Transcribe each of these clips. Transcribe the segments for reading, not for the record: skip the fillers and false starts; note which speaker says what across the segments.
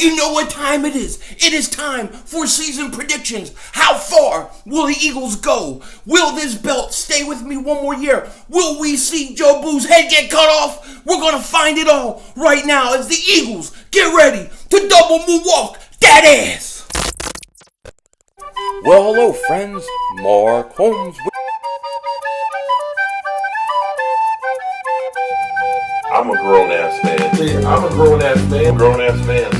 Speaker 1: you know what time it is. It is time for season predictions. How far will the Eagles go? Will this belt stay with me one more year? Will we see Joe Boo's head get cut off? We're going to find it all right now as the Eagles get ready to double moonwalk that ass. Well, hello friends. Mark Holmes.
Speaker 2: I'm a grown-ass man. See, I'm a grown-ass man. Grown-ass man.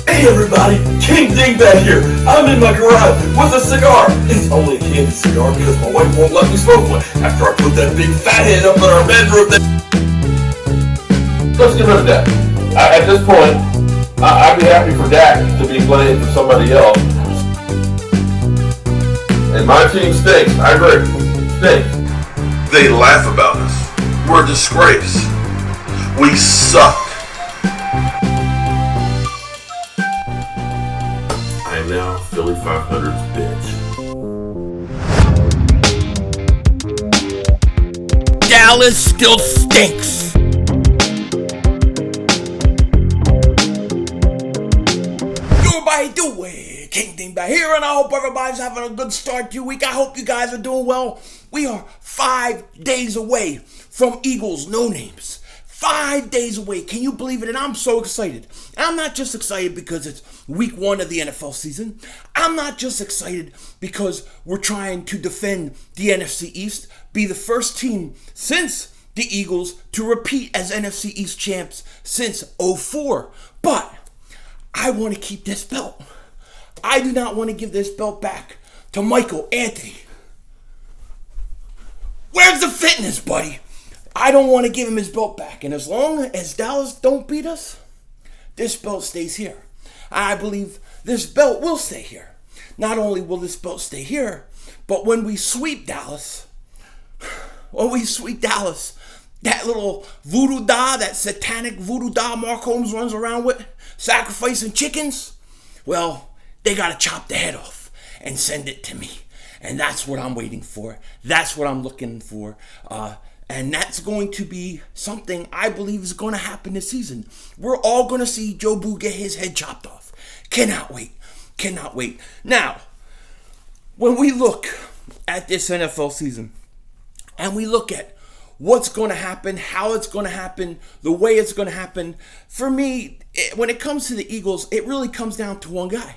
Speaker 2: Hey everybody, King Dingbat here. I'm in my garage with a cigar. It's only a candy cigar because my wife won't let me smoke one after I put that big fat head up in our bedroom. Let's get rid of Dak. At this point, I'd be happy for Dak to be playing for somebody else. And my team stinks. I agree. Stinks.
Speaker 3: They laugh about us. We're a disgrace. We suck.
Speaker 2: I am now Philly 500's bitch.
Speaker 1: Dallas still stinks. Everybody do it. King Dingbat here, and I hope everybody's having a good start to your week. I hope you guys are doing well. We are 5 days away from Eagles No Names. 5 days away. Can you believe it? And I'm so excited. And I'm not just excited because it's week 1 of the NFL season. I'm not just excited because we're trying to defend the NFC East, be the first team since the Eagles to repeat as NFC East champs since 2004. But I want to keep this belt. I do not want to give this belt back to Michael Anthony. Where's the fitness, buddy? I don't want to give him his belt back. And as long as Dallas don't beat us, this belt stays here. I believe this belt will stay here. Not only will this belt stay here, but when we sweep Dallas, that little voodoo doll, that satanic voodoo doll Mark Holmes runs around with, sacrificing chickens, well, they got to chop the head off and send it to me. And that's what I'm waiting for. That's what I'm looking for. And that's going to be something I believe is going to happen this season. We're all going to see Joe Boo get his head chopped off. Cannot wait. Cannot wait. Now, when we look at this NFL season and we look at what's going to happen, how it's going to happen, the way it's going to happen, for me, when it comes to the Eagles, it really comes down to one guy.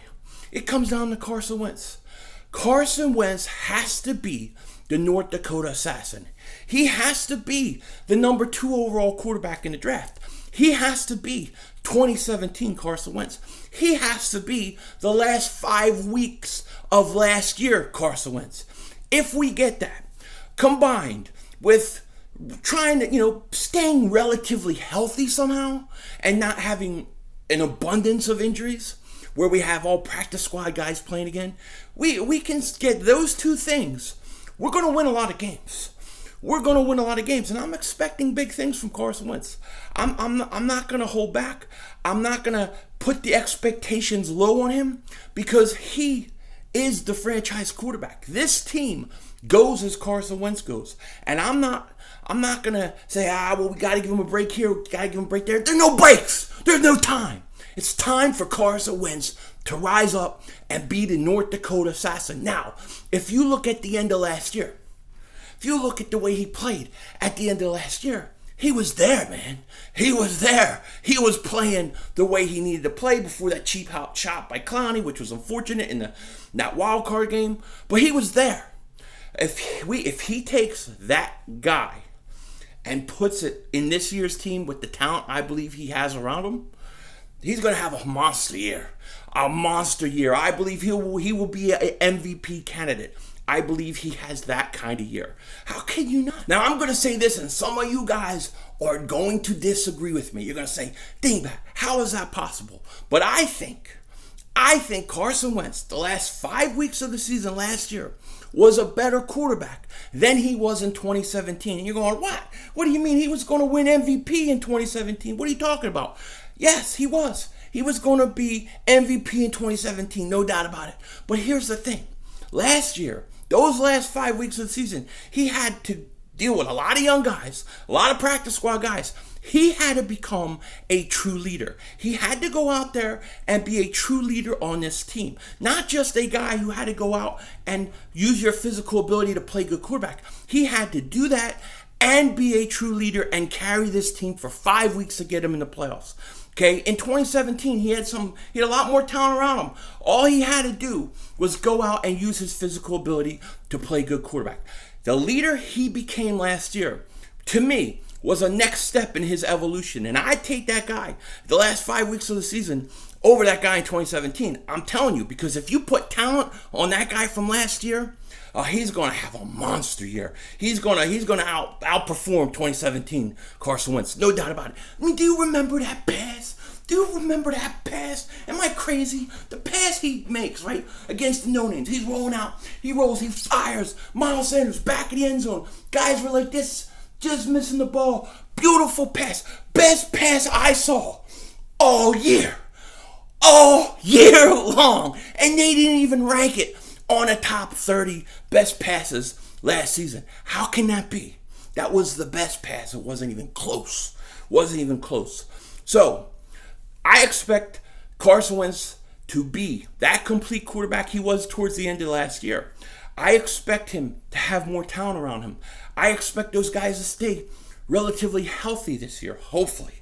Speaker 1: It comes down to Carson Wentz. Carson Wentz has to be the North Dakota assassin. He has to be the number 2 overall quarterback in the draft. He has to be 2017 Carson Wentz. He has to be the last 5 weeks of last year Carson Wentz. If we get that, combined with trying to, staying relatively healthy somehow and not having an abundance of injuries, where we have all practice squad guys playing again, we can get those two things. We're going to win a lot of games. We're going to win a lot of games, and I'm expecting big things from Carson Wentz. I'm not going to hold back. I'm not going to put the expectations low on him because he is the franchise quarterback. This team goes as Carson Wentz goes, and I'm not going to say, we got to give him a break here, we got to give him a break there. There's no breaks. There's no time. It's time for Carson Wentz to rise up and be the North Dakota assassin. Now, if you look at the end of last year, if you look at the way he played at the end of last year, he was there, man. He was there. He was playing the way he needed to play before that cheap shot by Clowney, which was unfortunate in that wild card game. But he was there. If he takes that guy and puts it in this year's team with the talent I believe he has around him, he's going to have a monster year. A monster year. I believe he will be an MVP candidate. I believe he has that kind of year. How can you not? Now, I'm going to say this, and some of you guys are going to disagree with me. You're going to say, Dingbat, how is that possible? But I think Carson Wentz, the last 5 weeks of the season last year, was a better quarterback than he was in 2017. And you're going, what? What do you mean he was going to win MVP in 2017? What are you talking about? Yes, he was. He was going to be MVP in 2017, no doubt about it. But here's the thing. Last year, those last 5 weeks of the season, he had to deal with a lot of young guys, a lot of practice squad guys. He had to become a true leader. He had to go out there and be a true leader on this team. Not just a guy who had to go out and use your physical ability to play good quarterback. He had to do that and be a true leader and carry this team for 5 weeks to get him in the playoffs. Okay, in 2017, he had a lot more talent around him. All he had to do was go out and use his physical ability to play good quarterback. The leader he became last year, to me, was a next step in his evolution. And I take that guy, the last 5 weeks of the season, over that guy in 2017. I'm telling you, because if you put talent on that guy from last year, he's going to have a monster year. He's going to outperform 2017 Carson Wentz. No doubt about it. I mean, do you remember that pass? Do you remember that pass? Am I crazy? The pass he makes, right, against the no-names. He's rolling out. He rolls. He fires. Miles Sanders back in the end zone. Guys were like this, just missing the ball. Beautiful pass. Best pass I saw all year. All year long. And they didn't even rank it on a top 30 best passes last season. How can that be? That was the best pass. It wasn't even close. So, I expect Carson Wentz to be that complete quarterback he was towards the end of last year. I expect him to have more talent around him. I expect those guys to stay relatively healthy this year, hopefully.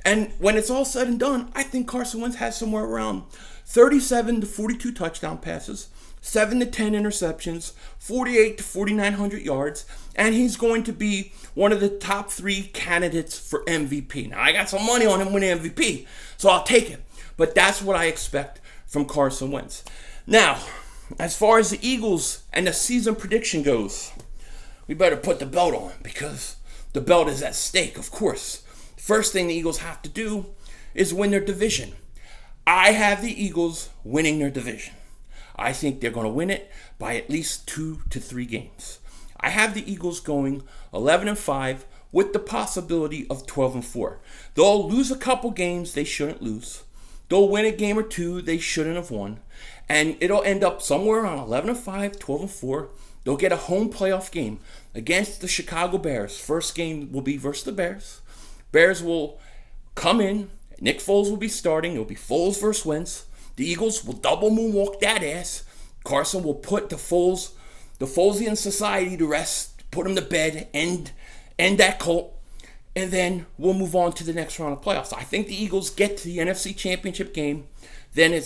Speaker 1: And when it's all said and done, I think Carson Wentz has somewhere around 37 to 42 touchdown passes, 7 to 10 interceptions, 48 to 4,900 yards, and he's going to be one of the top 3 candidates for MVP. Now, I got some money on him winning MVP, so I'll take it. But that's what I expect from Carson Wentz. Now, as far as the Eagles and the season prediction goes, we better put the belt on because the belt is at stake, of course. First thing the Eagles have to do is win their division. I have the Eagles winning their division. I think they're going to win it by at least 2 to 3 games. I have the Eagles going 11-5 with the possibility of 12-4. They'll lose a couple games they shouldn't lose. They'll win a game or two they shouldn't have won. And it'll end up somewhere around 11-5, 12-4. They'll get a home playoff game against the Chicago Bears. First game will be versus the Bears. Bears will come in. Nick Foles will be starting. It'll be Foles versus Wentz. The Eagles will double moonwalk that ass. Carson will put the Folesian society to rest, put him to bed, end that cult, and then we'll move on to the next round of playoffs. I think the Eagles get to the NFC Championship game, then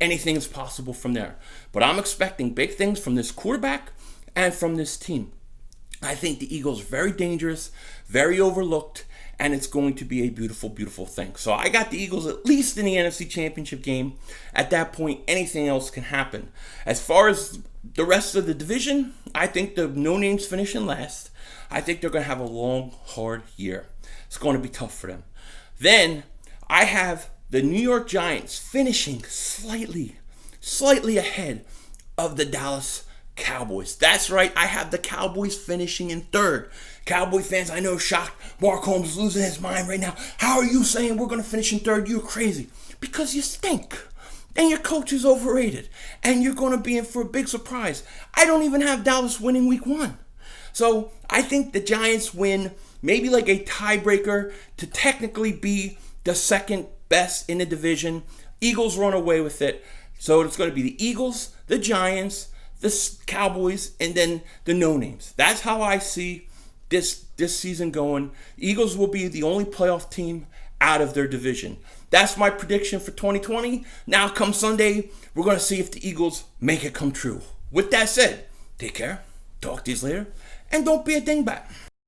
Speaker 1: anything is possible from there. But I'm expecting big things from this quarterback and from this team. I think the Eagles are very dangerous, very overlooked, and it's going to be a beautiful, beautiful thing. So I got the Eagles at least in the NFC Championship game. At that point, anything else can happen. As far as the rest of the division, I think the no-names finishing last. I think they're going to have a long, hard year. It's going to be tough for them. Then I have the New York Giants finishing slightly ahead of the Dallas Cowboys. That's right, I have the Cowboys finishing in 3rd. Cowboy fans, I know, shocked. Mark Holmes is losing his mind right now. How are you saying we're going to finish in 3rd? You're crazy. Because you stink. And your coach is overrated. And you're going to be in for a big surprise. I don't even have Dallas winning week 1. So I think the Giants win maybe like a tiebreaker to technically be the second best in the division. Eagles run away with it. So it's going to be the Eagles, the Giants, the Cowboys, and then the no-names. That's how I see this season going. Eagles will be the only playoff team out of their division. That's my prediction for 2020. Now, come Sunday, we're going to see if the Eagles make it come true. With that said, take care, talk to you later, and don't be a dingbat.